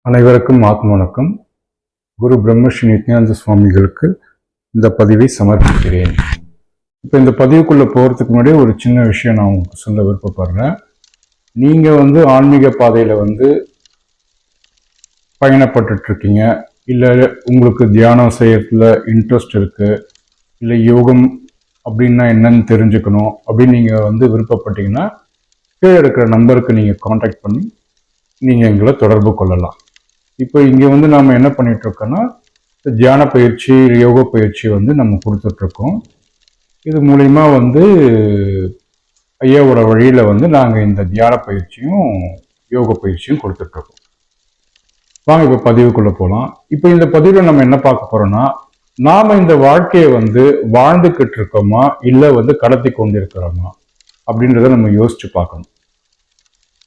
அனைவருக்கும் ஆத்ம வணக்கம். குரு பிரம்மஸ்ரீ நித்யானந்த சுவாமிகளுக்கு இந்த பதிவை சமர்ப்பிக்கிறேன். இப்போ இந்த பதிவுக்குள்ளே போகிறதுக்கு முன்னாடி ஒரு சின்ன விஷயம் நான் உங்களுக்கு சொல்ல விருப்பப்படுறேன். நீங்கள் ஆன்மீக பாதையில் பயணப்பட்டுட்ருக்கீங்க, இல்லை உங்களுக்கு தியானம் செய்யறதுல இன்ட்ரெஸ்ட் இருக்குது, இல்லை யோகம் அப்படின்னா என்னன்னு தெரிஞ்சுக்கணும் அப்படின்னு நீங்கள் விருப்பப்பட்டீங்கன்னா கீழே இருக்கிற நம்பருக்கு நீங்கள் காண்டாக்ட் பண்ணி நீங்கள் எங்களை தொடர்பு கொள்ளலாம். இப்போ இங்கே நாம் என்ன பண்ணிட்டு இருக்கோம்னா தியான பயிற்சி, யோக பயிற்சி நம்ம கொடுத்துட்ருக்கோம். இது மூலிமா ஐயாவோட வழியில் நாங்கள் இந்த தியான பயிற்சியும் யோக பயிற்சியும் கொடுத்துட்ருக்கோம். வாங்க இப்போ பதிவுக்குள்ளே போகலாம். இப்போ இந்த பதிவில் நம்ம என்ன பார்க்க போகிறோம்னா, நாம் இந்த வாழ்க்கையை வாழ்ந்துக்கிட்டு இருக்கோமா இல்லை கடத்தி கொண்டு இருக்கிறோமா அப்படின்றத நம்ம யோசிச்சு பார்க்கணும்.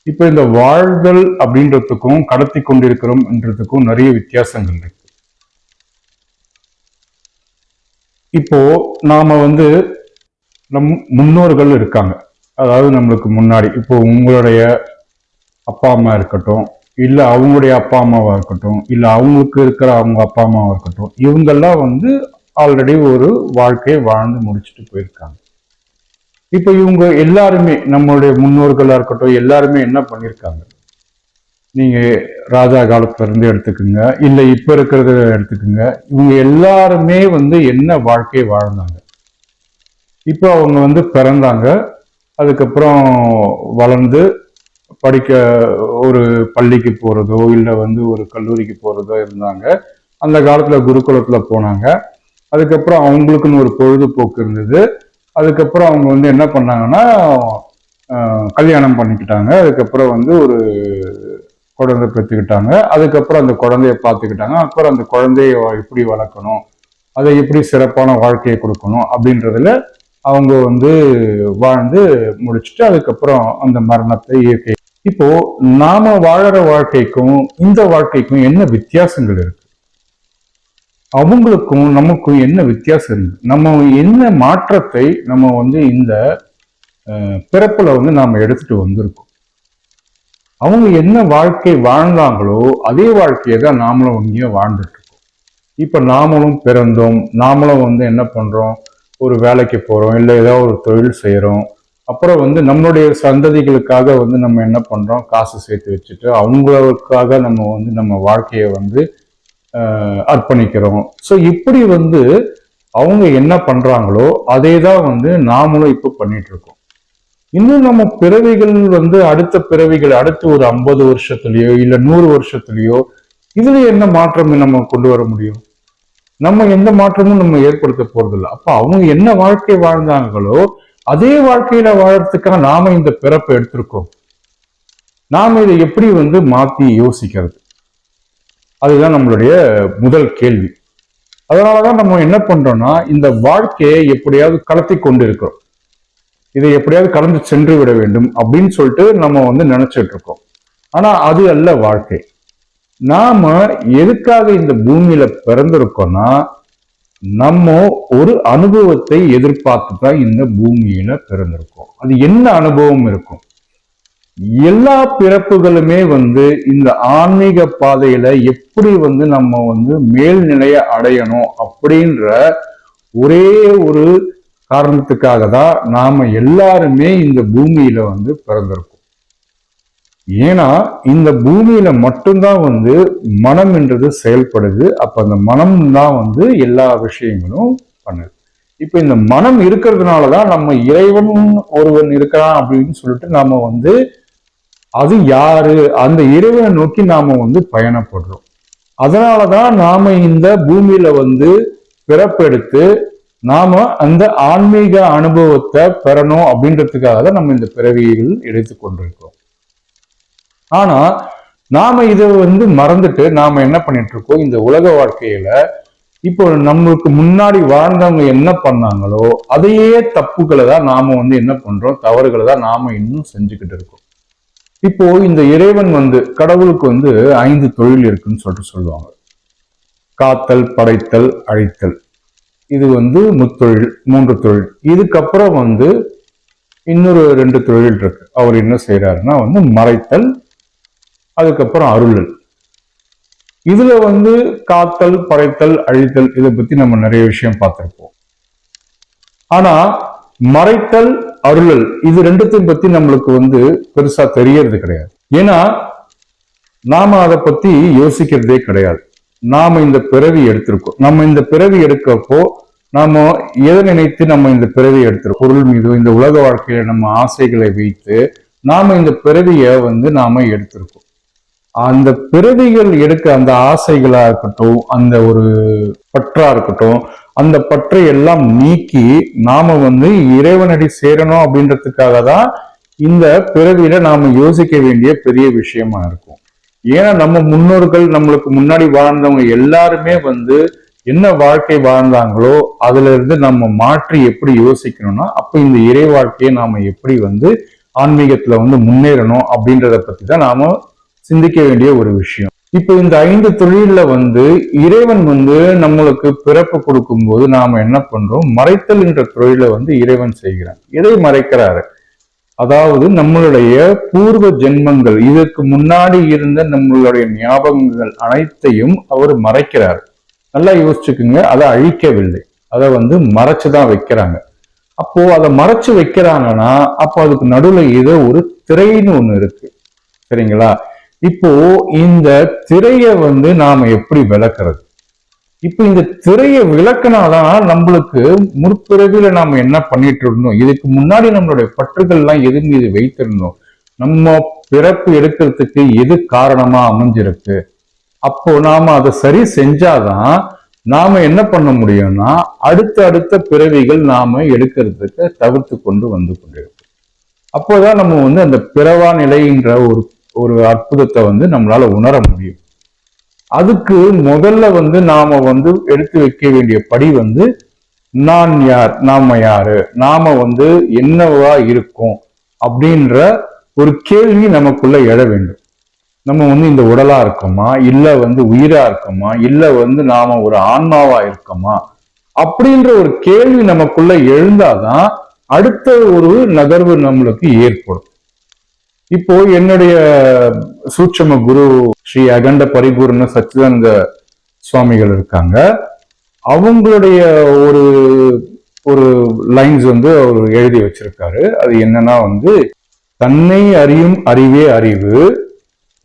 இப்போ இந்த வாழ்தல் அப்படின்றதுக்கும் கடத்தி கொண்டிருக்கிறோம்ன்றதுக்கும் நிறைய வித்தியாசங்கள் இருக்கு. இப்போ நாம நம் முன்னோர்கள் இருக்காங்க, அதாவது நம்மளுக்கு முன்னாடி, இப்போ உங்களுடைய அப்பா அம்மா இருக்கட்டும், இல்லை அவங்களுடைய அப்பா அம்மாவா இருக்கட்டும், இல்லை அவங்களுக்கு இருக்கிற அவங்க அப்பா அம்மாவா இருக்கட்டும், இவங்கெல்லாம் ஆல்ரெடி ஒரு வாழ்க்கையை வாழ்ந்து முடிச்சுட்டு போயிருக்காங்க. இப்ப இவங்க எல்லாருமே, நம்மளுடைய முன்னோர்களா இருக்கட்டும், எல்லாருமே என்ன பண்ணிருக்காங்க, நீங்க ராஜா காலத்துல இருந்து எடுத்துக்குங்க, இல்ல இப்ப இருக்கிறத எடுத்துக்குங்க, இவங்க எல்லாருமே என்ன வாழ்க்கை வாழ்ந்தாங்க. இப்போ அவங்க பிறந்தாங்க, அதுக்கப்புறம் வளர்ந்து படிக்க ஒரு பள்ளிக்கு போறதோ இல்லை ஒரு கல்லூரிக்கு போறதோ இருந்தாங்க. அந்த காலத்துல குருகுலத்துல போனாங்க. அதுக்கப்புறம் அவங்களுக்குன்னு ஒரு பொழுதுபோக்கு இருந்தது. அதுக்கப்புறம் அவங்க என்ன பண்ணாங்கன்னா கல்யாணம் பண்ணிக்கிட்டாங்க. அதுக்கப்புறம் ஒரு குழந்தை பெற்றுக்கிட்டாங்க. அதுக்கப்புறம் அந்த குழந்தைய பார்த்துக்கிட்டாங்க. அப்புறம் அந்த குழந்தைய எப்படி வளர்க்கணும், அதை எப்படி சிறப்பான வாழ்க்கையை கொடுக்கணும் அப்படின்றதுல அவங்க வாழ்ந்து முடிச்சுட்டு அதுக்கப்புறம் அந்த மரணத்தை இயற்கை. இப்போ நாம வாழற வாழ்க்கைக்கும் இந்த வாழ்க்கைக்கும் என்ன வித்தியாசங்கள் இருக்கு, அவங்களுக்கும் நமக்கும் என்ன வித்தியாசம் இருக்கு, நம்ம என்ன மாற்றத்தை நம்ம இந்த பிறப்புல நாம எடுத்துட்டு வந்திருக்கோம். அவங்க என்ன வாழ்க்கை வாழ்ந்தாங்களோ அதே வாழ்க்கையை தான் நாமளும் இங்கே வாழ்ந்துட்டு இருக்கோம். இப்ப நாமளும் பிறந்தோம், நாமளும் என்ன பண்றோம், ஒரு வேலைக்கு போறோம், இல்லை ஏதாவது ஒரு தொழில் செய்யறோம். அப்புறம் நம்மளுடைய சந்ததிகளுக்காக நம்ம என்ன பண்றோம், காசு சேர்த்து வச்சுட்டு அவங்களுக்காக நம்ம நம்ம வாழ்க்கையை அர்ப்பணிக்கிறோம். ஸோ இப்படி அவங்க என்ன பண்றாங்களோ அதே தான் நாமளும் இப்போ பண்ணிட்டு இருக்கோம். இன்னும் நம்ம பிறவிகள் அடுத்த பிறவிகள், அடுத்து ஒரு 50 வருஷத்துலயோ இல்ல 100 வருஷத்துலயோ இதுல என்ன மாற்றம் நம்ம கொண்டு வர முடியும்? நம்ம எந்த மாற்றமும் நம்ம ஏற்படுத்த போறதில்லை. அப்ப அவங்க என்ன வாழ்க்கை வாழ்ந்தாங்களோ அதே வாழ்க்கையில வாழறதுக்காக நாம இந்த பிறப்பை எடுத்திருக்கோம். நாம இதை எப்படி மாத்தி யோசிக்கிறது, அதுதான் நம்மளுடைய முதல் கேள்வி. அதனாலதான் நம்ம என்ன பண்றோம்னா, இந்த வாழ்க்கையை எப்படியாவது கடத்தி கொண்டு இருக்கிறோம், இதை எப்படியாவது கடந்து சென்று விட வேண்டும் அப்படின்னு சொல்லிட்டு நம்ம நினைச்சிட்டு இருக்கோம். ஆனா அது அல்ல வாழ்க்கை. நாம எதுக்காக இந்த பூமியில பிறந்திருக்கோம்னா, நம்ம ஒரு அனுபவத்தை எதிர்பார்த்து தான் இந்த பூமியில பிறந்திருக்கோம். அது என்ன அனுபவம் இருக்கும்? எல்லா பிறப்புகளுமே இந்த ஆன்மீக பாதையில எப்படி நம்ம மேல்நிலையை அடையணும் அப்படின்ற ஒரே ஒரு காரணத்துக்காக தான் நாம எல்லாருமே இந்த பூமியில பிறந்திருக்கோம். ஏன்னா இந்த பூமியில மட்டும்தான் மனம் என்றது செயல்படுது. அப்ப அந்த மனம் தான் எல்லா விஷயங்களும் பண்ணுது. இப்ப இந்த மனம் இருக்கிறதுனாலதான் நம்ம இறைவன் ஒருவன் இருக்கிறான் அப்படின்னு சொல்லிட்டு நாம அது யாரு, அந்த இறைவனை நோக்கி நாம பயணப்படுறோம். அதனாலதான் நாம இந்த பூமியில பிறப்பெடுத்து நாம அந்த ஆன்மீக அனுபவத்தை பெறணும் அப்படின்றதுக்காக தான் நம்ம இந்த பிறவிகள் எடுத்து கொண்டிருக்கிறோம். ஆனா நாம இதை மறந்துட்டு நாம என்ன பண்ணிட்டு இருக்கோம், இந்த உலக வாழ்க்கையில இப்போ நம்மளுக்கு முன்னாடி வாழ்ந்தவங்க என்ன பண்ணாங்களோ அதையே தப்புகளை தான் நாம என்ன பண்றோம், தவறுகளை தான் நாம இன்னும் செஞ்சுக்கிட்டு இருக்கோம். இப்போ இந்த இறைவன் கடவுளுக்கு 5 தொழில் இருக்குன்னு சொல்லிட்டு சொல்லுவாங்க. காத்தல், படைத்தல், அழித்தல். இது முத்தொழில், 3 தொழில். இதுக்கப்புறம் இன்னொரு 2 தொழில் இருக்கு. அவர் என்ன செய்யறாருன்னா மறைத்தல், அதுக்கப்புறம் அருளல். இதுல வந்து காத்தல், பறைத்தல், அழித்தல் இதை பத்தி நம்ம நிறைய விஷயம் பார்த்திருப்போம். ஆனா மறைத்தல், அருளல் இது ரெண்டுத்தையும் பத்தி நம்மளுக்கு வந்து பெருசா தெரியறது கிடையாது. ஏன்னா நாம அதை பத்தி யோசிக்கிறதே கிடையாது. நாம இந்த பிறவி எடுத்திருக்கோம். நம்ம இந்த பிறவி எடுக்கப்போ நாம எதை நினைத்து நம்ம இந்த பிறவி எடுத்திருக்கோம்? பொருள் மீது, இந்த உலக வாழ்க்கையில நம்ம ஆசைகளை வைத்து நாம இந்த பிறவியை வந்து நாம எடுத்திருக்கோம். அந்த பிறவிகள் எடுக்க அந்த ஆசைகளா இருக்கட்டும், அந்த ஒரு பற்றா இருக்கட்டும், அந்த பற்றை எல்லாம் நீக்கி நாம வந்து இறைவனடி சேரணும் அப்படின்றதுக்காக தான் இந்த பிறவியில நாம யோசிக்க வேண்டிய பெரிய விஷயமா இருக்கும். ஏன்னா நம்ம முன்னோர்கள், நம்மளுக்கு முன்னாடி வாழ்ந்தவங்க எல்லாருமே வந்து என்ன வாழ்க்கை வாழ்ந்தாங்களோ அதுல இருந்து நம்ம மாற்றி எப்படி யோசிக்கணும்னா, அப்ப இந்த இறை வாழ்க்கையை நாம எப்படி வந்து ஆன்மீகத்துல வந்து முன்னேறணும் அப்படின்றத பத்தி தான் நாம சிந்திக்க வேண்டிய ஒரு விஷயம். இப்ப இந்த 5 தொழில வந்து இறைவன் வந்து நம்மளுக்கு பிறப்பு கொடுக்கும் போது நாம என்ன பண்றோம்? மறைத்தல் என்ற தொழிலை வந்து இறைவன் செய்கிறான். எதை மறைக்கிறாரு? அதாவது நம்மளுடைய பூர்வ ஜென்மங்கள், இதற்கு முன்னாடி இருந்த நம்மளுடைய ஞாபகங்கள் அனைத்தையும் அவர் மறைக்கிறார். நல்லா யோசிச்சுக்குங்க, அதை அழிக்கவில்லை, அதை வந்து மறைச்சுதான் வைக்கிறாங்க. அப்போ அதை மறைச்சு வைக்கிறாங்கன்னா அப்போ அதுக்கு நடுவுல ஏதோ ஒரு திரைன்னு ஒண்ணு இருக்கு, சரிங்களா? இப்போ இந்த திரையை வந்து நாம எப்படி விளக்குறது? இப்ப இந்த திரையை விளக்குனாதான் நம்மளுக்கு முற்பிறவில நாம என்ன பண்ணிட்டு இருந்தோம், இதுக்கு முன்னாடி நம்மளுடைய பற்றுகள் எல்லாம் எது மீது வைத்திருந்தோம், நம்ம பிறப்பு எடுக்கிறதுக்கு எது காரணமா அமைஞ்சிருக்கு, அப்போ நாம அதை சரி செஞ்சாதான் நாம என்ன பண்ண முடியும்னா அடுத்த பிறவிகள் நாம எடுக்கிறதுக்கு தவிர்த்து கொண்டு வந்து கொண்டிருக்கோம். அப்போதான் நம்ம வந்து அந்த பிறவா நிலைன்ற ஒரு அற்புதத்தை வந்து நம்மளால உணர முடியும். அதுக்கு முதல்ல வந்து நாம வந்து எடுத்து வைக்க வேண்டிய படி வந்து நான் யார், நாம யாரு, நாம வந்து என்னவா இருக்கும் அப்படின்ற ஒரு கேள்வி நமக்குள்ள எழ வேண்டும். நம்ம வந்து இந்த உடலா இருக்கோமா, இல்ல வந்து உயிரா இருக்கோமா, இல்ல வந்து நாம ஒரு ஆன்மாவா இருக்கோமா அப்படின்ற ஒரு கேள்வி நமக்குள்ள எழுந்தாதான் அடுத்த ஒரு நகர்வு நம்மளுக்கு ஏற்படும். இப்போ என்னுடைய சூட்சம குரு ஸ்ரீ அகண்ட பரிபூர்ண சச்சிதானந்த சுவாமிகள் இருக்காங்க. அவங்களுடைய ஒரு ஒரு லைன்ஸ் வந்து அவர் எழுதி வச்சிருக்காரு. அது என்னன்னா வந்து, தன்னை அறியும் அறிவே அறிவு,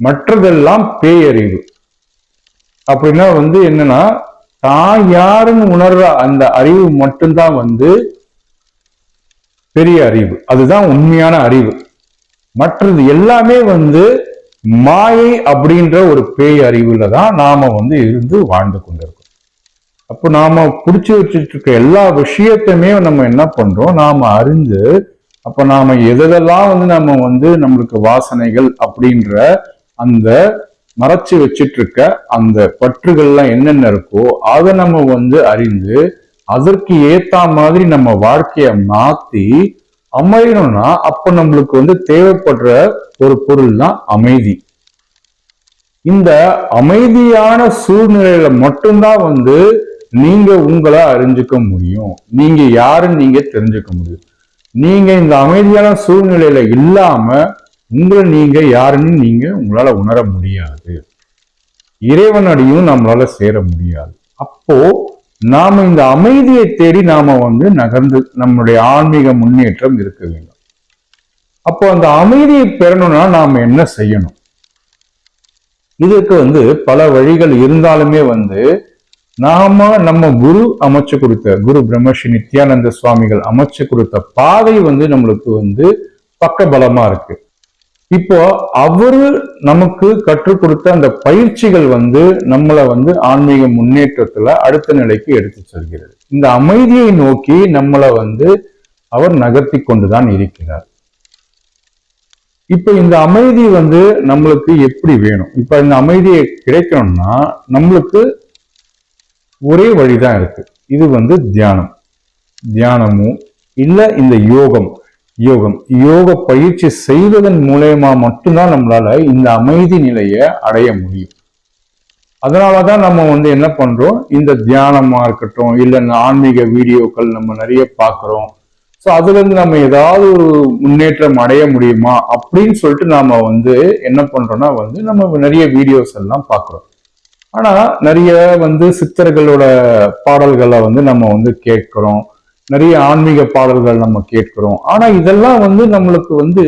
மற்றதெல்லாம் பேயறிவு. அப்படின்னா வந்து என்னன்னா, தான் யாருன்னு உணர்ற அந்த அறிவு மட்டும்தான் வந்து பெரிய அறிவு, அதுதான் உண்மையான அறிவு. மற்றது எல்லாமே வந்து மாயை அப்படின்ற ஒரு பேய் அறிவுல தான் நாம வந்து இருந்து வாழ்ந்து கொண்டிருக்கோம். அப்போ நாம புடிச்சு வச்சுட்டு இருக்க எல்லா விஷயத்தையுமே நம்ம என்ன பண்றோம், நாம அறிந்து, அப்ப நாம எதெல்லாம் வந்து நம்ம வந்து நம்மளுக்கு வாசனைகள் அப்படின்ற அந்த மறைச்சு வச்சிட்டு இருக்க அந்த பற்றுகள்லாம் என்னென்ன இருக்கோ அதை நம்ம வந்து அறிந்து அதற்கு ஏத்த மாதிரி நம்ம வாழ்க்கைய மாத்தி அமையணும்னா அப்ப நம்மளுக்கு வந்து தேவைப்படுற ஒரு பொருள் தான் அமைதி. இந்த அமைதியான சூழ்நிலையில மட்டும்தான் வந்து நீங்க உங்களை அறிஞ்சுக்க முடியும், நீங்க யாருன்னு நீங்க தெரிஞ்சுக்க முடியும். நீங்க இந்த அமைதியான சூழ்நிலையில இல்லாம உங்களை நீங்க யாருன்னு நீங்க உங்களால உணர முடியாது, இறைவனடியும் நம்மளால சேர முடியாது. அப்போ நாம இந்த அமைதியை தேடி நாம வந்து நகர்ந்து நம்முடைய ஆன்மீக முன்னேற்றம் இருக்க வேண்டும். அப்போ அந்த அமைதியை பெறணும்னா நாம என்ன செய்யணும்? இதுக்கு வந்து பல வழிகள் இருந்தாலுமே வந்து நம்ம குரு அமைச்சு கொடுத்த, குரு பிரம்மஸ்ரீ நித்யானந்த சுவாமிகள் அமைச்சு கொடுத்த பாதை வந்து நம்மளுக்கு வந்து பக்கபலமா இருக்கு. இப்போ அவரு நமக்கு கற்றுக் கொடுத்த அந்த பயிற்சிகள் வந்து நம்மளை வந்து ஆன்மீக முன்னேற்றத்துல அடுத்த நிலைக்கு எடுத்து செல்கிறது. இந்த அமைதியை நோக்கி நம்மளை வந்து அவர் நகர்த்தி கொண்டுதான் இருக்கிறார். இப்ப இந்த அமைதி வந்து நம்மளுக்கு எப்படி வேணும்? இப்ப இந்த அமைதியை கிடைக்கணும்னா நம்மளுக்கு ஒரே வழிதான் இருக்கு. இது வந்து தியானமும் இல்ல இந்த யோக பயிற்சி செய்வதன் மூலயமா மட்டும்தான் நம்மளால இந்த அமைதி நிலையை அடைய முடியும். அதனாலதான் நம்ம வந்து என்ன பண்றோம், இந்த தியானமா இருக்கட்டும் இல்ல ஆன்மீக வீடியோக்கள் நம்ம நிறைய பாக்குறோம். ஸோ அதுல இருந்து நம்ம ஏதாவது ஒரு முன்னேற்றம் அடைய முடியுமா அப்படின்னு சொல்லிட்டு நாம வந்து என்ன பண்றோம்னா வந்து நம்ம நிறைய வீடியோஸ் எல்லாம் பாக்குறோம். ஆனா நிறைய வந்து சித்தர்களோட பாடல்களை வந்து நம்ம வந்து கேட்கிறோம், நிறைய ஆன்மீக பாடல்கள் நம்ம கேட்கிறோம். ஆனா இதெல்லாம் வந்து நம்மளுக்கு வந்து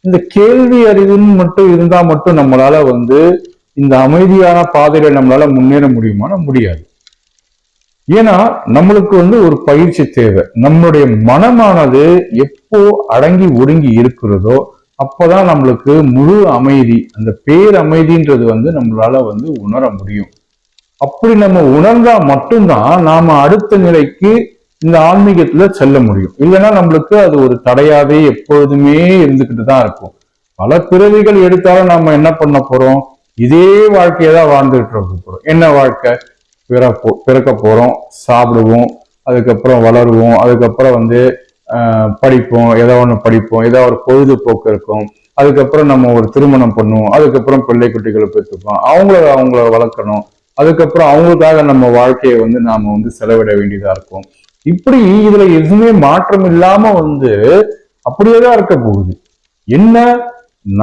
இந்த கேள்வி அறிவுன்னு மட்டும் இருந்தா மட்டும் நம்மளால வந்து இந்த அமைதியான பாதையில நம்மளால முன்னேற முடியுமானா முடியாது. ஏன்னா நம்மளுக்கு வந்து ஒரு பயிற்சி தேவை. நம்மளுடைய மனமானது எப்போ அடங்கி ஒடுங்கி இருக்கிறதோ அப்பதான் நம்மளுக்கு முழு அமைதி, அந்த பேரமைதின்றது வந்து நம்மளால வந்து உணர முடியும். அப்படி நம்ம உணர்ந்தா மட்டும்தான் நாம அடுத்த நிலைக்கு இந்த ஆன்மீகத்துல செல்ல முடியும். இல்லைன்னா நம்மளுக்கு அது ஒரு தடையாவே எப்பொழுதுமே இருந்துகிட்டு தான் இருக்கும். பல பிறவிகள் எடுத்தாலும் நம்ம என்ன பண்ண போறோம்? இதே வாழ்க்கையதான் வாழ்ந்துகிட்டு இருக்க போறோம். என்ன வாழ்க்கை? பிறக்க போறோம், சாப்பிடுவோம், அதுக்கப்புறம் வளருவோம், அதுக்கப்புறம் வந்து படிப்போம், ஏதோ ஒன்று படிப்போம், ஏதோ ஒரு பொழுதுபோக்கு இருக்கும், அதுக்கப்புறம் நம்ம ஒரு திருமணம் பண்ணுவோம், அதுக்கப்புறம் பிள்ளை குட்டிகளை பெற்றுப்போம், அவங்கள வளர்க்கணும், அதுக்கப்புறம் அவங்களுக்காக நம்ம வாழ்க்கையை வந்து நாம வந்து செலவிட வேண்டியதா இருக்கும். இப்படி இதுல எதுவுமே மாற்றம் இல்லாம வந்து அப்படியேதான் இருக்க போகுது. என்ன,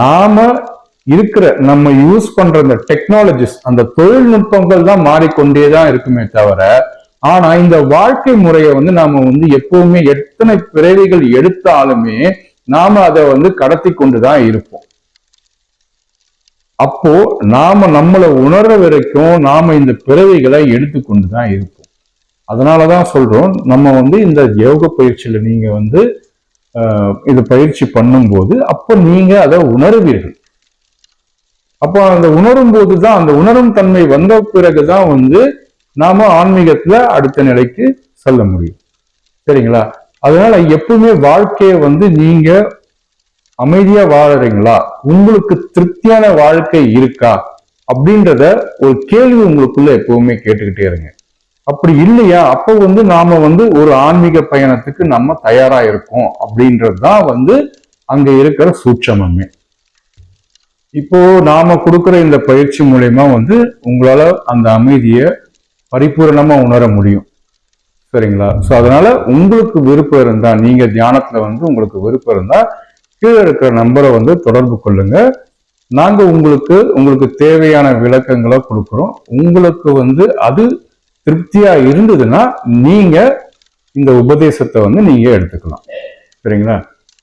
நாம இருக்கிற நம்ம யூஸ் பண்ற அந்த டெக்னாலஜிஸ், அந்த தொழில்நுட்பங்கள் தான் மாறிக்கொண்டேதான் இருக்குமே தவிர, ஆனா இந்த வாழ்க்கை முறையை வந்து நாம வந்து எப்பவுமே எத்தனை பிறவிகள் எடுத்தாலுமே நாம அதை வந்து கடத்தி கொண்டுதான் இருப்போம். அப்போ நாம நம்மளை உணர்ற வரைக்கும் நாம இந்த பிறவிகளை எடுத்துக்கொண்டுதான் இருப்போம். அதனாலதான் சொல்றோம், நம்ம வந்து இந்த யோக பயிற்சியில நீங்க வந்து இது பயிற்சி பண்ணும்போது அப்போ நீங்க அதை உணர்வீர்கள். அப்போ அந்த உணரும் போதுதான், அந்த உணரும் தன்மை வந்த பிறகுதான் வந்து நாம ஆன்மீகத்துல அடுத்த நிலைக்கு செல்ல முடியும். சரிங்களா? அதனால எப்பவுமே வாழ்க்கையை வந்து நீங்க அமைதியா வாழறீங்களா, உங்களுக்கு திருப்தியான வாழ்க்கை இருக்கா அப்படின்றத ஒரு கேள்வி உங்களுக்குள்ள எப்பவுமே கேட்டுக்கிட்டே இருங்க. அப்படி இல்லையா, அப்போ வந்து நாம வந்து ஒரு ஆன்மீக பயணத்துக்கு நம்ம தயாரா இருக்கோம் அப்படின்றதுதான் வந்து அங்க இருக்கிற சூட்சமே. இப்போ நாம கொடுக்குற இந்த பயிற்சி மூலயமா வந்து உங்களால அந்த அமைதியை பரிபூரணமா உணர முடியும். சரிங்களா? சோ அதனால உங்களுக்கு விருப்பம் இருந்தா, நீங்க தியானத்துல வந்து உங்களுக்கு விருப்பம் இருந்தா கீழே இருக்கிற நம்பரை வந்து தொடர்பு கொள்ளுங்க. நாங்க உங்களுக்கு தேவையான விளக்கங்களை கொடுக்குறோம். உங்களுக்கு வந்து அது திருப்தியா இருந்ததுன்னா நீங்க இந்த உபதேசத்தை வந்து நீங்க எடுத்துக்கலாம். சரிங்களா?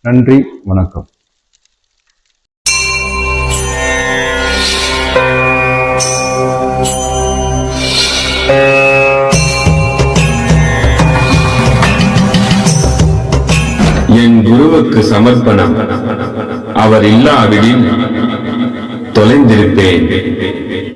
நன்றி, வணக்கம். என் குருவுக்கு சமர்ப்பணம். அவர் இல்லாவிடில் தொலைந்திருப்பேன்.